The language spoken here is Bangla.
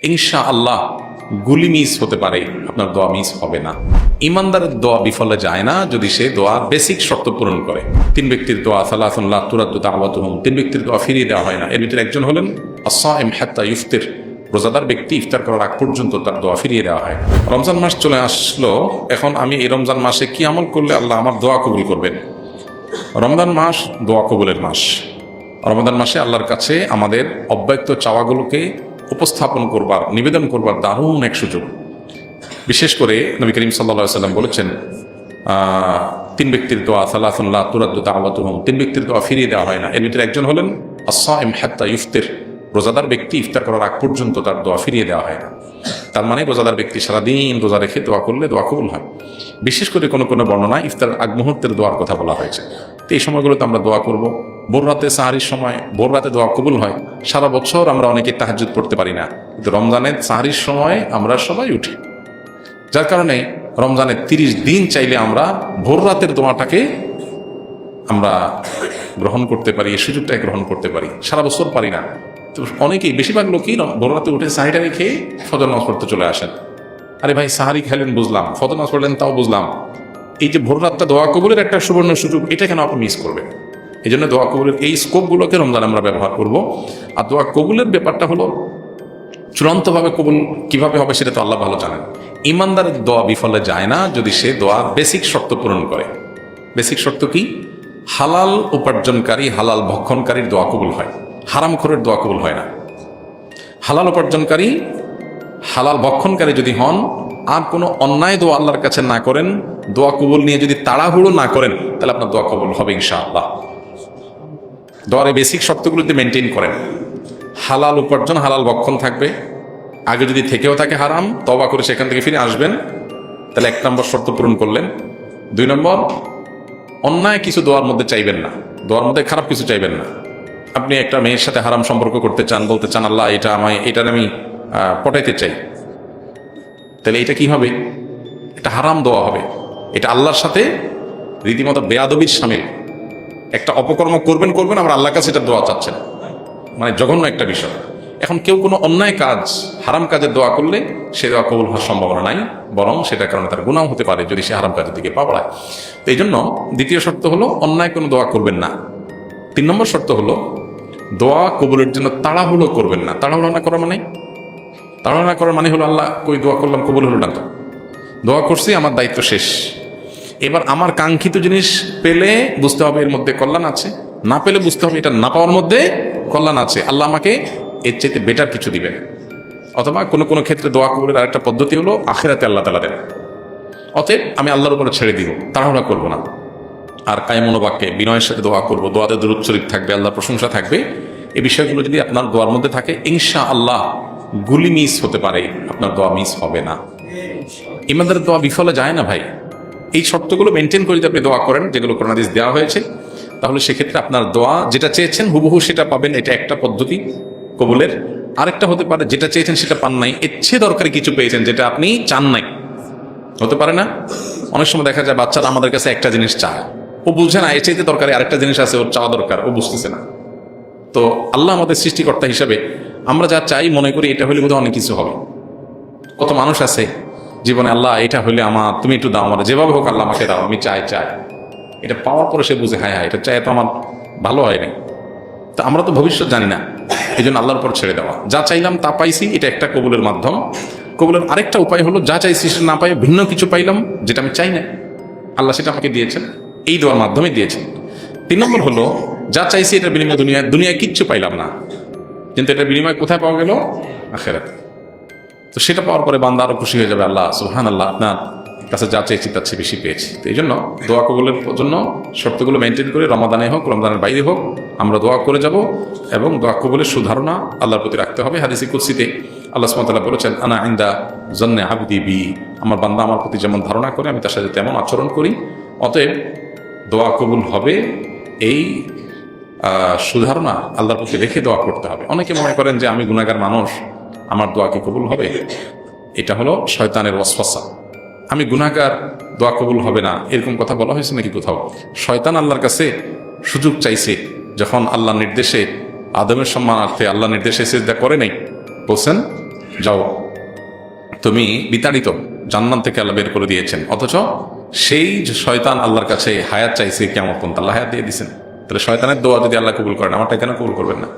ইনশাআল্লাহ গুলি মিস হতে পারে, আপনার দোয়া মিস হবে না। ইমানদারের দোয়া বিফলে যায় না যদি সে দোয়ার বেসিক শর্ত পূরণ করে। তিন ব্যক্তির দোয়া সালাতুন লা তুরাদ্দু দাওয়াতুহুম, তিন ব্যক্তির দোয়া ফিরিয়ে দেওয়া হয় না। এর ভিতরে একজন হলেন আস-সাইম হাত্তা ইফতির, রোজাদার ব্যক্তি ইফতার করার আগ পর্যন্ত তার দোয়া ফিরিয়ে দেওয়া হয়। রমজান মাস চলে আসলো, এখন আমি এই রমজান মাসে কি আমল করলে আল্লাহ আমার দোয়া কবুল করবেন? রমজান মাস দোয়া কবুলের মাস। রমজান মাসে আল্লাহর কাছে আমাদের অব্যক্ত চাওয়াগুলোকে উপস্থাপন করবার, নিবেদন করবার দারুণ এক সুযোগ। বিশেষ করে নবী করিম সাল্লাল্লাহু আলাইহি সাল্লাম বলেছেন, তিন ব্যক্তির দোয়া সালাতুন লা তুরাদ্দু দাওয়াতুহুম, তিন ব্যক্তির দোয়া ফিরিয়ে দেওয়া হয় না। এর ভিতরে একজন হলেন আস-সাইম হাত্তা ইফতির, রোজাদার ব্যক্তি ইফতার করার আগ পর্যন্ত তার দোয়া ফিরিয়ে দেওয়া হয় না। তার মানে রোজাদার ব্যক্তি সারাদিন রোজা রেখে দোয়া করলে দোয়া কবুল হয়। বিশেষ করে কোনো কোনো বর্ণনায় ইফতার আগ মুহূর্তের দোয়ার কথা বলা হয়েছে। তো এই সময়গুলোতে আমরা দোয়া করব। ভোর রাতে সাহারির সময়, ভোর রাতে দোয়া কবুল হয়। সারা বছর আমরা অনেকে তাহাজ্জুদ পড়তে পারি না, কিন্তু রমজানের সাহারির সময় আমরা সবাই উঠি, যার কারণে রমজানের 30 দিন চাইলে আমরা ভোর রাতের দোয়াটাকে আমরা গ্রহণ করতে পারি, এই সুযোগটাকে গ্রহণ করতে পারি। সারা বছর পারি না, তো অনেকেই, বেশিরভাগ লোকই ভোর রাতে উঠে সাহারিটা রেখে ফজর নামাজ পড়তে চলে আসেন। আরে ভাই, সাহারি খেলেন বুঝলাম, ফজর নামাজ পড়লেন তাও বুঝলাম, এই যে ভোর রাতটা দোয়া কবুলের একটা সুবর্ণ সুযোগ, এটা কেন আপনি মিস করবেন? এই জন্য দোয়া কবুলের এই স্কোপগুলোকে রমজানে আমরা ব্যবহার করব। আর দোয়া কবুলের ব্যাপারটা হলো চূড়ান্তভাবে কবুল কিভাবে হবে সেটা তো আল্লাহ ভালো জানেন। ইমানদারের দোয়া বিফলে যায় না যদি সে দোয়ার বেসিক শর্ত পূরণ করে। বেসিক শর্ত কি? হালাল উপার্জনকারী, হালাল ভক্ষণকারীর দোয়া কবুল হয়, হারামখোরের দোয়া কবুল হয় না। হালাল উপার্জনকারী, হালাল ভক্ষণকারী যদি হন, আর কোনো অন্যায় দোয়া আল্লাহর কাছে না করেন, দোয়া কবুল নিয়ে যদি তাড়াহুড়ো না করেন, তাহলে আপনার দোয়া কবুল হবে ইনশাআল্লাহ। দোয়ার এই বেসিক শর্তগুলোতে মেনটেন করেন। হালাল উপার্জন, হালাল ভক্ষণ থাকবে। আগে যদি থেকেও থাকে হারাম, তওবা করে সেখান থেকে ফিরে আসবেন, তাহলে 1 নম্বর শর্ত পূরণ করলেন। 2 নম্বর, অন্যায় কিছু দোয়ার মধ্যে চাইবেন না, দোয়ার মধ্যে খারাপ কিছু চাইবেন না। আপনি একটা মেয়ের সাথে হারাম সম্পর্ক করতে চান, বলতে চান আল্লাহ এটা আমি পটাইতে চাই, তাহলে এটা কি হবে? এটা হারাম দোয়া হবে। এটা আল্লাহর সাথে রীতিমতো বেয়াদবির শামিল। একটা অপকর্ম করবেন, আবার আল্লাহর কাছে এটা দোয়া চাচ্ছেন, মানে জঘন্য একটা বিষয়। এখন কেউ কোনো অন্যায় কাজ, হারাম কাজের দোয়া করলে সে দোয়া কবুল হওয়ার সম্ভাবনা নাই, বরং সেটার কারণে তার গুনাহ হতে পারে যদি সে হারাম কাজের দিকে পা বাড়ায়। তো এই জন্য দ্বিতীয় শর্ত হলো অন্যায় কোনো দোয়া করবেন না। 3 নম্বর শর্ত হলো দোয়া কবুলের জন্য তাড়াহুড়ো করবেন না। তাড়াহুড়ো না করার মানে হলো আল্লাহ কই দোয়া করলাম কবুল হলো না, তো দোয়া করছি, আমার দায়িত্ব শেষ, এবার আমার কাঙ্ক্ষিত জিনিস পেলে বুঝতে হবে এর মধ্যে কল্যাণ আছে, না পেলে বুঝতে হবে এটা না পাওয়ার মধ্যে কল্যাণ আছে, আল্লাহ আমাকে এর চাইতে বেটার কিছু দিবেন। অথবা কোনো কোনো ক্ষেত্রে দোয়া কবুলের আরেকটা পদ্ধতি হলো আখিরাতে আল্লাহ তাআলা দেন। অতএব আমি আল্লাহর উপরে ছেড়ে দিব, তাড়াহুড়া করবো না। আর কায়েম মনোবাক্যে বিনয়ের সাথে দোয়া করবো, দোয়াতে দুরূদ শরীফ থাকবে, আল্লাহর প্রশংসা থাকবে। এই বিষয়গুলো যদি আপনার দোয়ার মধ্যে থাকে, ইনশাআল্লাহ গুলি মিস হতে পারে, আপনার দোয়া মিস হবে না। ইমানদারের দোয়া বিফলে যায় না ভাই। এই শর্তগুলো মেনটেন করে যদি আপনি দোয়া করেন, যেগুলো কোরআন হাদিস দেওয়া হয়েছে, তাহলে সেক্ষেত্রে আপনার দোয়া যেটা চেয়েছেন হুবহু সেটা পাবেন। এটা একটা পদ্ধতি কবুলের। আরেকটা হতে পারে যেটা চেয়েছেন সেটা পান নাই, এর চেয়ে দরকারি কিছু পেয়েছেন যেটা আপনি চান নাই, হতে পারে না? অনেক সময় দেখা যায় বাচ্চারা আমাদের কাছে একটা জিনিস চায়, ও বুঝে না এর চাইতে দরকারি আরেকটা জিনিস আছে ওর চাওয়া দরকার, ও বুঝতেছে না। তো আল্লাহ আমাদের সৃষ্টিকর্তা হিসাবে আমরা যা চাই মনে করি এটা হলে বোধহয় অনেক কিছু হবে। কত মানুষ আছে জীবনে, আল্লাহ এটা হলে আমার, তুমি একটু দাও, আমার যেভাবে হোক আল্লাহ আমাকে দাও, আমি চাই। এটা পাওয়ার পরে সে বুঝে হ্যাঁ এটা চাই তো আমার ভালো হয়নি। তো আমরা তো ভবিষ্যৎ জানি না, এই জন্য আল্লাহর উপর ছেড়ে দেওয়া। যা চাইলাম তা পাইছি, এটা একটা কবুলের মাধ্যম। কবুলের আরেকটা উপায় হলো যা চাইছি সেটা না পাই ভিন্ন কিছু পাইলাম যেটা আমি চাই না, আল্লাহ সেটা আমাকে দিয়েছেন, এই দোয়ার মাধ্যমে দিয়েছেন। 3 নম্বর হলো যা চাইছি এটার বিনিময়ে দুনিয়ায় কিচ্ছু পাইলাম না, কিন্তু এটার বিনিময় কোথায় পাওয়া গেল? আখিরাতে। তো সেটা পাওয়ার পরে বান্দা আরো খুশি হয়ে যাবে, আল্লাহ সুবহানাল্লাহ, আপনার কাছে যা চেয়েছি তার চেয়ে বেশি পেয়েছি। তো এই জন্য দোয়া কবুলের জন্য শর্তগুলো মেনটেন করে রমাদানে হোক রমজানের বাইরে হোক আমরা দোয়া করে যাব, এবং দোয়া কবুলের সুধারণা আল্লাহর প্রতি রাখতে হবে। হাদিসে কুদসিতে আল্লাহ সুবহানাহু ওয়া তাআলা বলেছেন, আনা ইনদা জন্নে আবদি বি, আমার বান্দা আমার প্রতি যেমন ধারণা করে আমি তার সাথে তেমন আচরণ করি। অতএব দোয়া কবুল হবে এই সুধারণা আল্লাহর প্রতি রেখে দোয়া করতে হবে। অনেকে মনে করেন যে আমি গুনাহগার মানুষ, আমার দোয়া কি কবুল হবে? এটা হলো শয়তানের ওয়াসওয়াসা। আমি গুনাহগার, দোয়া কবুল হবে না, এরকম কথা বলা হয়েছে নাকি কোথাও? শয়তান আল্লাহর কাছে সুযোগ চাইছে, যখন আল্লাহর নির্দেশে আদমের সম্মানার্থে আল্লাহর নির্দেশে সিজদা করে নাই, বলছেন যাও তুমি বিতাড়িত, জান্নাত থেকে আল্লাহ বের করে দিয়েছেন, অথচ সেই যে শয়তান আল্লাহর কাছে হায়াত চাইছে, কেমন পর্যন্ত আল্লাহ হায়াত দিয়ে দিয়েছেন। তাহলে শয়তানের দোয়া যদি আল্লাহ কবুল করেন, আমারটা কেন কবুল করবেন না?